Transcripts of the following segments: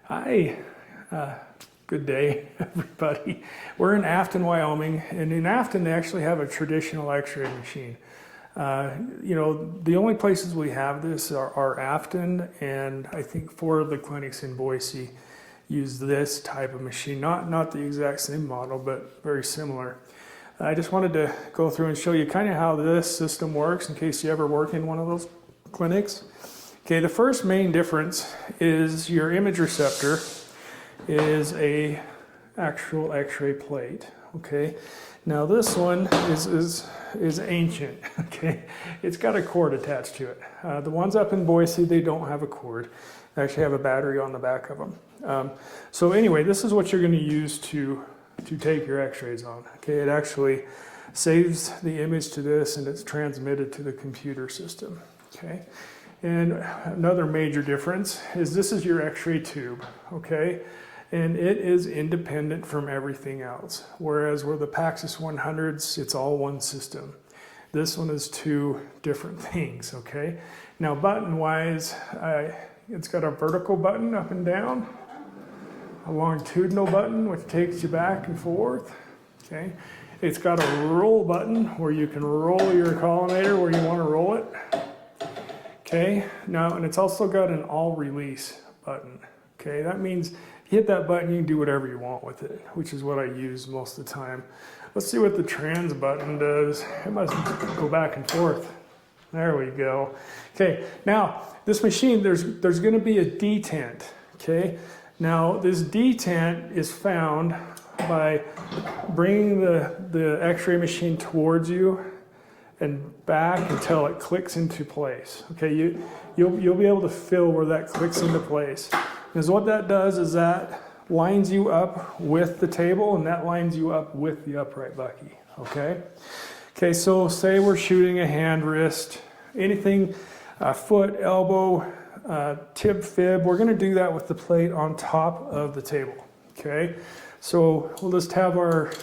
Hi, good day, everybody. We're in Afton, Wyoming, and in Afton they actually have a traditional x-ray machine. The only places we have this are Afton, and I think 4 of the clinics in Boise use this type of machine. Not the exact same model, but very similar. I just wanted to go through and show you kind of how this system works in case you ever work in one of those clinics. Okay, the first main difference is your image receptor is a actual x-ray plate. Okay, now this one is ancient. Okay, it's got a cord attached to it. The ones up in Boise, they don't have a cord. They actually have a battery on the back of them. So anyway, this is what you're going to use to take your x-rays on. Okay, it actually saves the image to this and it's transmitted to the computer system. Okay, and another major difference is this is your x-ray tube. Okay, and it is independent from everything else, whereas where the Paxis 100s, it's all one system. This one is 2 different things. Okay, now button wise, it's got a vertical button up and down, a longitudinal button which takes you back and forth. Okay, it's got a roll button where you can roll your collimator where you want to roll it. Okay, now, and it's also got an all release button. Okay, that means you hit that button, you can do whatever you want with it, which is what I use most of the time. Let's see what the trans button does. It must go back and forth. There we go. Okay, now this machine, there's going to be a detent. Okay, now this detent is found by bringing the x-ray machine towards you and back until it clicks into place. Okay, you'll be able to feel where that clicks into place. Because what that does is that lines you up with the table and that lines you up with the upright bucky. Okay? Okay, so say we're shooting a hand, wrist, anything, foot, elbow, tib, fib. We're going to do that with the plate on top of the table. Okay, so we'll just have our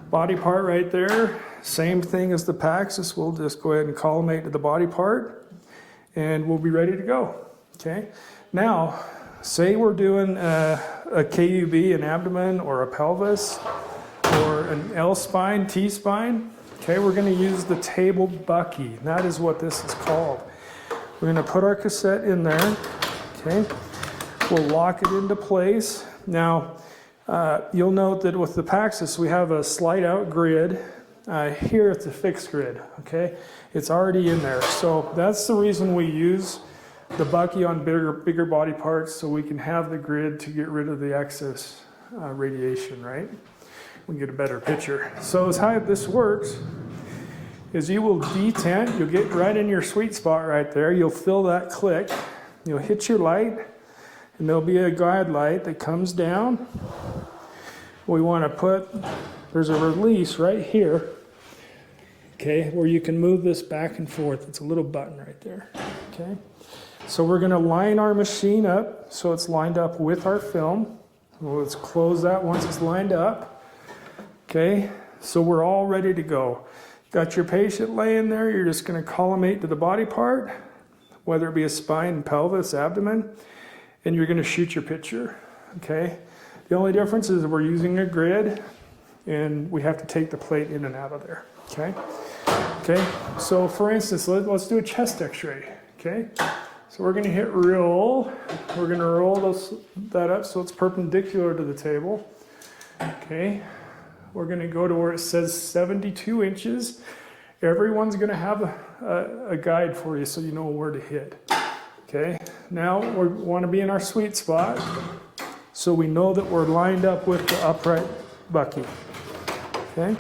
body part right there. Same thing as the Paxis. We'll just go ahead and collimate to the body part and we'll be ready to go. Okay, now say we're doing a KUB, an abdomen or a pelvis or an L spine, T spine. Okay, we're going to use the table bucky. That is what this is called. We're going to put our cassette in there. Okay, we'll lock it into place. Now you'll note that with the Paxis we have a slide out grid. Here it's a fixed grid. Okay, it's already in there. So that's the reason we use the bucky on bigger body parts, so we can have the grid to get rid of the excess radiation, right? We can get a better picture. So how this works is you will detent, you'll get right in your sweet spot right there, you'll feel that click, you'll hit your light, and there'll be a guide light that comes down. We want to put, there's a release right here, okay, where you can move this back and forth. It's a little button right there. Okay, so we're going to line our machine up so it's lined up with our film. Well, let's close that once it's lined up. Okay, so we're all ready to go. Got your patient laying there. You're just going to collimate to the body part, whether it be a spine, pelvis, abdomen, and you're going to shoot your picture. Okay, the only difference is we're using a grid and we have to take the plate in and out of there. Okay, okay, so for instance, let's do a chest x-ray. Okay, so we're going to hit roll. We're going to roll that up so it's perpendicular to the table. Okay, we're going to go to where it says 72 inches. Everyone's going to have a guide for you so you know where to hit. Okay, now we want to be in our sweet spot so we know that we're lined up with the upright bucky. Okay,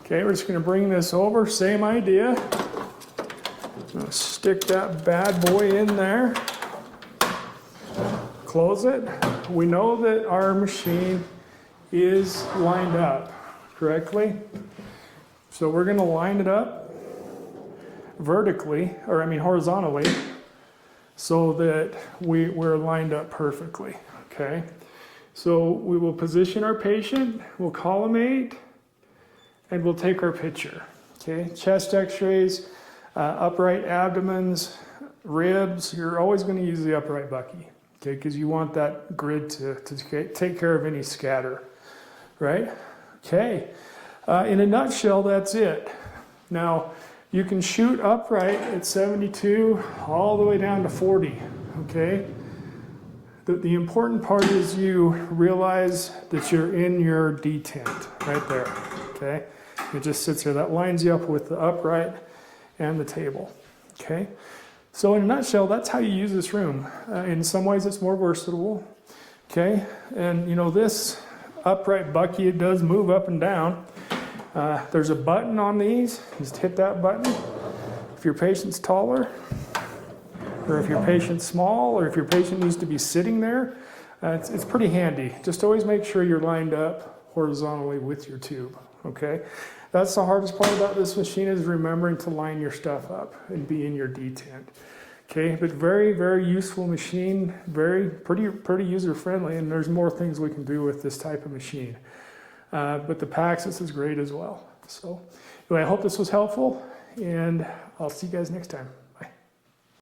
okay, we're just going to bring this over, same idea. Stick that bad boy in there, close it. We know that our machine is lined up correctly, so we're going to line it up vertically, or I mean horizontally, so that we're lined up perfectly. Okay, so we will position our patient, we'll collimate, and we'll take our picture. Okay, chest x-rays, upright abdomens, ribs, you're always going to use the upright bucky, okay, because you want that grid to take care of any scatter, right? Okay, in a nutshell, that's it. Now, you can shoot upright at 72 all the way down to 40, okay? The important part is you realize that you're in your detent right there, okay? It just sits there. That lines you up with the upright and the table, okay? So in a nutshell, that's how you use this room. In some ways, it's more versatile, okay? And you know, this upright bucky, it does move up and down. There's a button on these. Just hit that button. If your patient's taller, or if your patient's small, or if your patient needs to be sitting there, it's pretty handy. Just always make sure you're lined up horizontally with your tube, okay? That's the hardest part about this machine, is remembering to line your stuff up and be in your detent. Okay, but very, very useful machine, pretty user-friendly, and there's more things we can do with this type of machine. But the Paxis is great as well. So anyway, I hope this was helpful, and I'll see you guys next time.